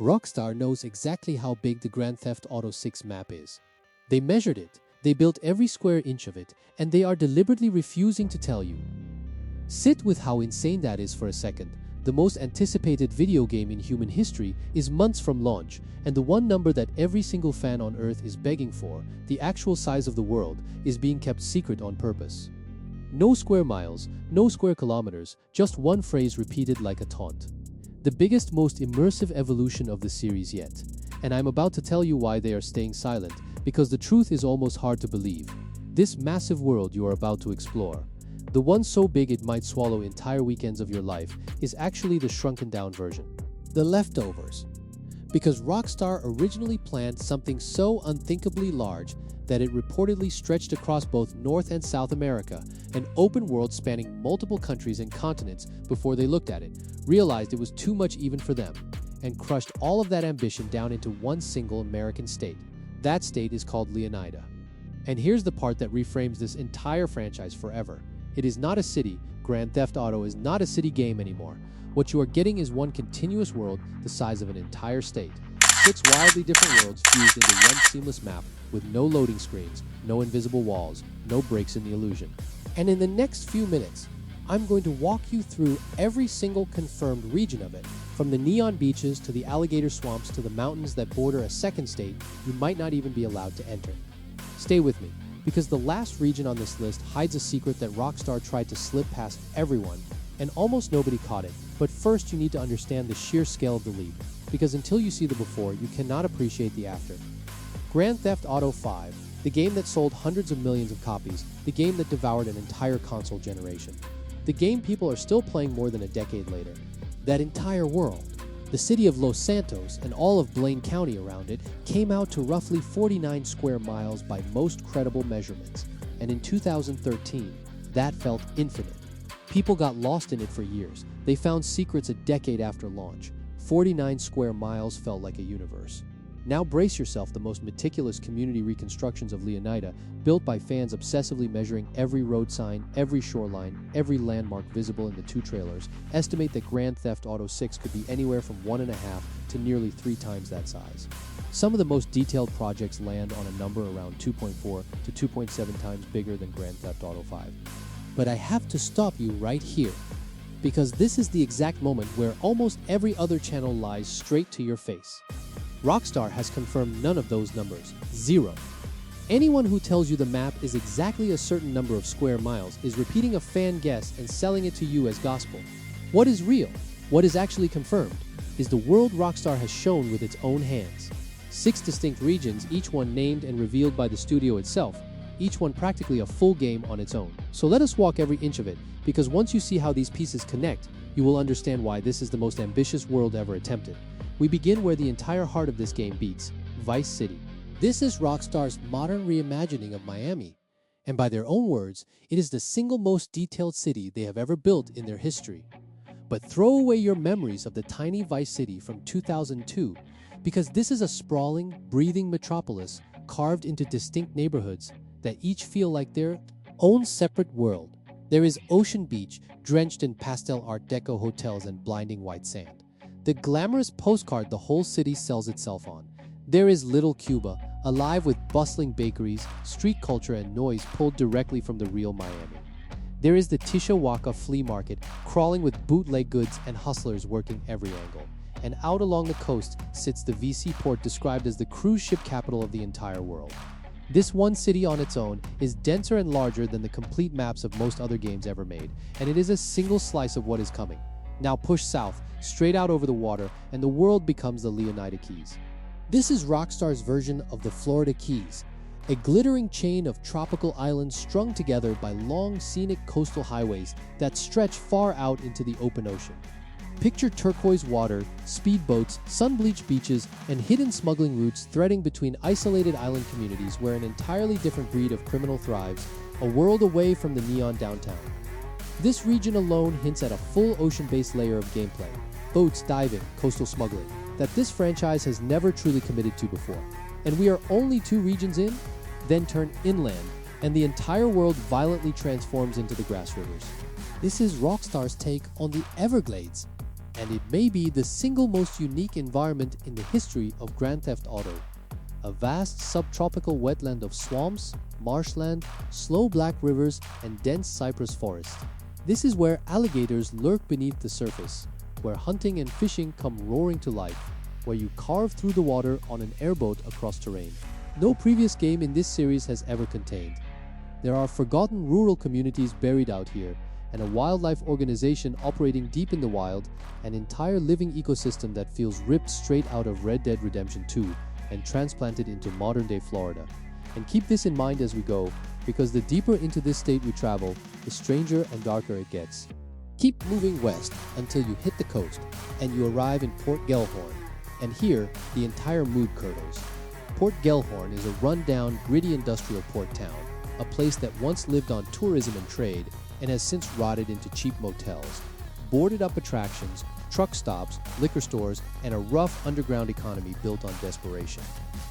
Rockstar knows exactly how big the Grand Theft Auto 6 map is. They measured it, they built every square inch of it, and they are deliberately refusing to tell you. Sit with how insane that is for a second. The most anticipated video game in human history is months from launch, and the one number that every single fan on Earth is begging for, the actual size of the world, is being kept secret on purpose. No square miles, no square kilometers, just one phrase repeated like a taunt. The biggest, most immersive evolution of the series yet. And I'm about to tell you why they are staying silent, because the truth is almost hard to believe. This massive world you are about to explore, the one so big it might swallow entire weekends of your life, is actually the shrunken down version. The leftovers. Because Rockstar originally planned something so unthinkably large that it reportedly stretched across both North and South America, an open world spanning multiple countries and continents before they looked at it, realized it was too much even for them, and crushed all of that ambition down into one single American state. That state is called Leonida. And here's the part that reframes this entire franchise forever. It is not a city. Grand Theft Auto is not a city game anymore. What you are getting is one continuous world the size of an entire state. 6 wildly different worlds fused into one seamless map with no loading screens, no invisible walls, no breaks in the illusion. And in the next few minutes, I'm going to walk you through every single confirmed region of it, from the neon beaches to the alligator swamps to the mountains that border a second state you might not even be allowed to enter. Stay with me, because the last region on this list hides a secret that Rockstar tried to slip past everyone, and almost nobody caught it. But first you need to understand the sheer scale of the leap, because until you see the before, you cannot appreciate the after. Grand Theft Auto 5, the game that sold hundreds of millions of copies, the game that devoured an entire console generation. The game people are still playing more than a decade later. That entire world, the city of Los Santos and all of Blaine County around it, came out to roughly 49 square miles by most credible measurements, and in 2013, that felt infinite. People got lost in it for years. They found secrets a decade after launch. 49 square miles felt like a universe. Now brace yourself, the most meticulous community reconstructions of Leonida, built by fans obsessively measuring every road sign, every shoreline, every landmark visible in the 2 trailers, estimate that Grand Theft Auto 6 could be anywhere from 1.5 to nearly 3 times that size. Some of the most detailed projects land on a number around 2.4 to 2.7 times bigger than Grand Theft Auto 5. But I have to stop you right here, because this is the exact moment where almost every other channel lies straight to your face. Rockstar has confirmed none of those numbers. 0. Anyone who tells you the map is exactly a certain number of square miles is repeating a fan guess and selling it to you as gospel. What is real, what is actually confirmed, is the world Rockstar has shown with its own hands. 6 distinct regions, each one named and revealed by the studio itself, each one practically a full game on its own. So let us walk every inch of it, because once you see how these pieces connect, you will understand why this is the most ambitious world ever attempted. We begin where the entire heart of this game beats, Vice City. This is Rockstar's modern reimagining of Miami, and by their own words, it is the single most detailed city they have ever built in their history. But throw away your memories of the tiny Vice City from 2002, because this is a sprawling, breathing metropolis carved into distinct neighborhoods that each feel like their own separate world. There is Ocean Beach, drenched in pastel Art Deco hotels and blinding white sand, the glamorous postcard the whole city sells itself on. There is Little Cuba, alive with bustling bakeries, street culture, and noise pulled directly from the real Miami. There is the Tishawaka flea market, crawling with bootleg goods and hustlers working every angle. And out along the coast sits the VC port, described as the cruise ship capital of the entire world. This one city on its own is denser and larger than the complete maps of most other games ever made, and it is a single slice of what is coming. Now push south, straight out over the water, and the world becomes the Leonida Keys. This is Rockstar's version of the Florida Keys, a glittering chain of tropical islands strung together by long, scenic coastal highways that stretch far out into the open ocean. Picture turquoise water, speedboats, sun-bleached beaches, and hidden smuggling routes threading between isolated island communities where an entirely different breed of criminal thrives, a world away from the neon downtown. This region alone hints at a full ocean-based layer of gameplay, boats, diving, coastal smuggling, that this franchise has never truly committed to before. And we are only 2 regions in, then turn inland, and the entire world violently transforms into the Grassrivers. This is Rockstar's take on the Everglades. and it may be the single most unique environment in the history of Grand Theft Auto. A vast subtropical wetland of swamps, marshland, slow black rivers, and dense cypress forest. This is where alligators lurk beneath the surface, where hunting and fishing come roaring to life, where you carve through the water on an airboat across terrain. No previous game in this series has ever contained. There are forgotten rural communities buried out here, and a wildlife organization operating deep in the wild, an entire living ecosystem that feels ripped straight out of Red Dead Redemption 2 and transplanted into modern-day Florida. And keep this in mind as we go, because the deeper into this state we travel, the stranger and darker it gets. Keep moving west until you hit the coast, and you arrive in Port Gellhorn. And here, the entire mood curdles. Port Gellhorn is a run-down, gritty industrial port town, a place that once lived on tourism and trade and has since rotted into cheap motels, boarded-up attractions, truck stops, liquor stores, and a rough underground economy built on desperation.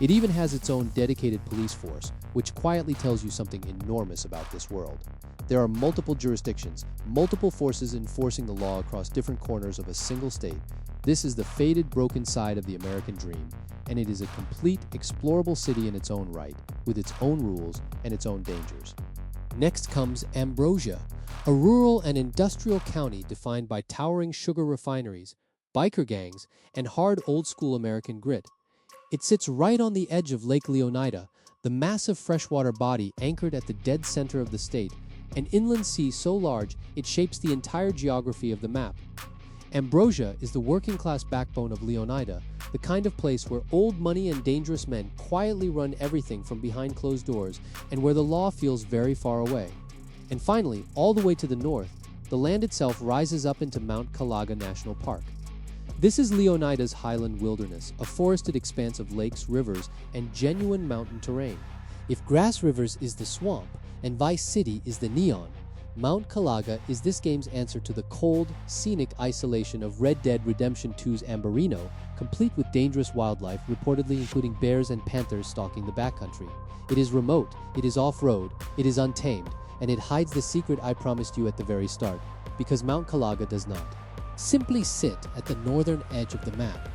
It even has its own dedicated police force, which quietly tells you something enormous about this world. There are multiple jurisdictions, multiple forces enforcing the law across different corners of a single state. This is the faded, broken side of the American dream, and it is a complete, explorable city in its own right, with its own rules and its own dangers. Next comes Ambrosia, a rural and industrial county defined by towering sugar refineries, biker gangs, and hard old-school American grit. It sits right on the edge of Lake Leonida, the massive freshwater body anchored at the dead center of the state, an inland sea so large it shapes the entire geography of the map. Ambrosia is the working-class backbone of Leonida, the kind of place where old money and dangerous men quietly run everything from behind closed doors and where the law feels very far away. And finally, all the way to the north, the land itself rises up into Mount Kalaga National Park. This is Leonida's highland wilderness, a forested expanse of lakes, rivers, and genuine mountain terrain. If Grassrivers is the swamp and Vice City is the neon, Mount Kalaga is this game's answer to the cold, scenic isolation of Red Dead Redemption 2's Ambarino, complete with dangerous wildlife, reportedly including bears and panthers stalking the backcountry. It is remote, it is off-road, it is untamed, and it hides the secret I promised you at the very start, because Mount Kalaga does not simply sit at the northern edge of the map.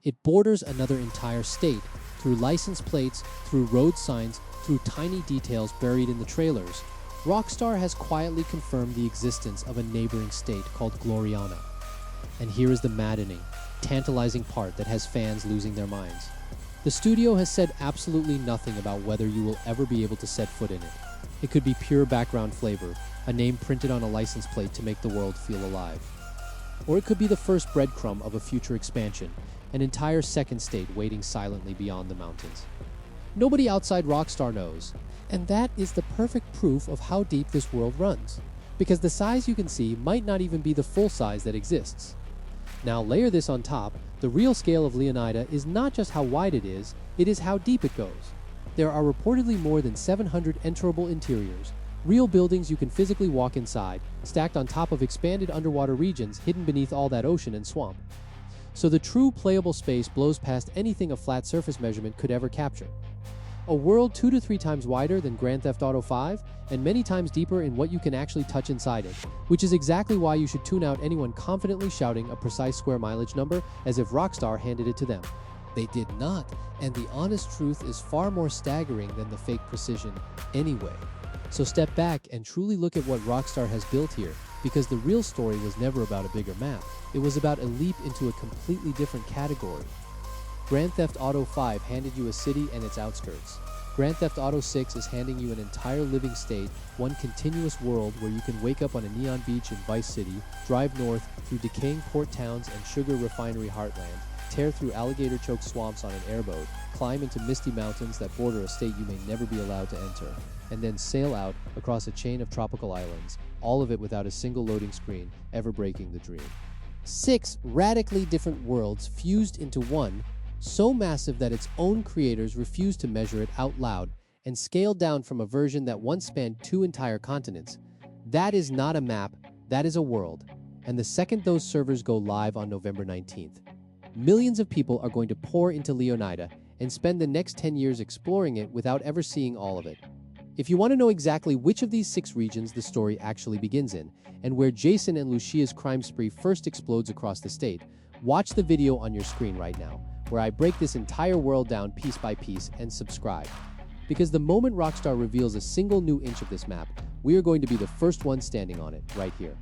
It borders another entire state, through license plates, through road signs, through tiny details buried in the trailers. Rockstar has quietly confirmed the existence of a neighboring state called Gloriana. And here is the maddening, tantalizing part that has fans losing their minds. The studio has said absolutely nothing about whether you will ever be able to set foot in it. It could be pure background flavor, a name printed on a license plate to make the world feel alive. Or it could be the first breadcrumb of a future expansion, an entire second state waiting silently beyond the mountains. Nobody outside Rockstar knows, and that is the perfect proof of how deep this world runs, because the size you can see might not even be the full size that exists. Now layer this on top, the real scale of Leonida is not just how wide it is how deep it goes. There are reportedly more than 700 enterable interiors, real buildings you can physically walk inside, stacked on top of expanded underwater regions hidden beneath all that ocean and swamp. So the true playable space blows past anything a flat surface measurement could ever capture. A world 2 to 3 times wider than Grand Theft Auto 5, and many times deeper in what you can actually touch inside it, which is exactly why you should tune out anyone confidently shouting a precise square mileage number as if Rockstar handed it to them. They did not, and the honest truth is far more staggering than the fake precision anyway. So step back and truly look at what Rockstar has built here, because the real story was never about a bigger map. It was about a leap into a completely different category. Grand Theft Auto 5 handed you a city and its outskirts. Grand Theft Auto 6 is handing you an entire living state, one continuous world where you can wake up on a neon beach in Vice City, drive north through decaying port towns and sugar refinery heartland, tear through alligator-choked swamps on an airboat, climb into misty mountains that border a state you may never be allowed to enter, and then sail out across a chain of tropical islands, all of it without a single loading screen ever breaking the dream. 6 radically different worlds fused into one, so massive that its own creators refused to measure it out loud and scaled down from a version that once spanned 2 entire continents. That is not a map, that is a world. And the second those servers go live on November 19th, millions of people are going to pour into Leonida and spend the next 10 years exploring it without ever seeing all of it. If you want to know exactly which of these 6 regions the story actually begins in, and where Jason and Lucia's crime spree first explodes across the state, watch the video on your screen right now, where I break this entire world down piece by piece, and subscribe. Because the moment Rockstar reveals a single new inch of this map, we are going to be the first ones standing on it, right here.